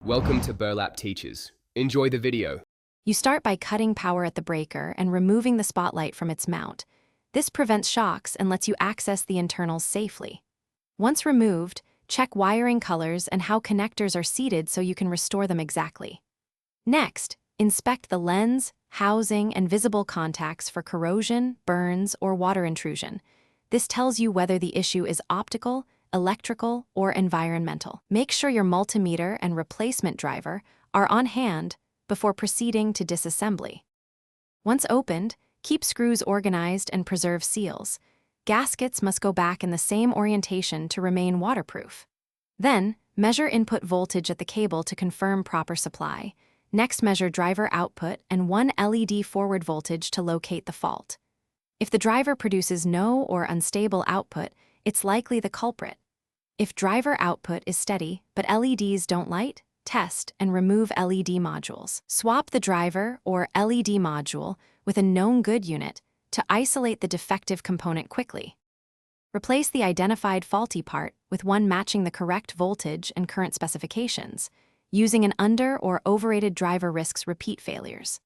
Welcome to Burlap Teachers. Enjoy the video. You start by cutting power at the breaker and removing the spotlight from its mount. This prevents shocks and lets you access the internals safely. Once removed, check wiring colors and how connectors are seated so you can restore them exactly. Next, inspect the lens, housing, and visible contacts for corrosion, burns, or water intrusion. This tells you whether the issue is optical, electrical, or environmental. Make sure your multimeter and replacement driver are on hand before proceeding to disassembly. Once opened, keep screws organized and preserve seals. Gaskets must go back in the same orientation to remain waterproof. Then, measure input voltage at the cable to confirm proper supply. Next, measure driver output and one LED forward voltage to locate the fault. If the driver produces no or unstable output, it's likely the culprit. If driver output is steady but LEDs don't light, test and remove LED modules. Swap the driver or LED module with a known good unit to isolate the defective component quickly. Replace the identified faulty part with one matching the correct voltage and current specifications. Using an under- or overrated driver risks repeat failures.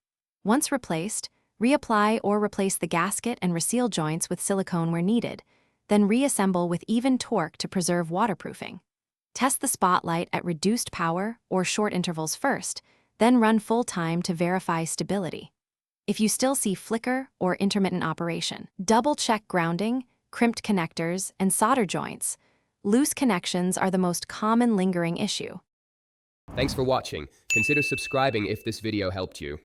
Once replaced, reapply or replace the gasket and reseal joints with silicone where needed, then reassemble with even torque to preserve waterproofing. Test the spotlight at reduced power or short intervals first, then run full time to verify stability. If you still see flicker or intermittent operation, double-check grounding, crimped connectors, and solder joints. Loose connections are the most common lingering issue. Thanks for watching. Consider subscribing if this video helped you.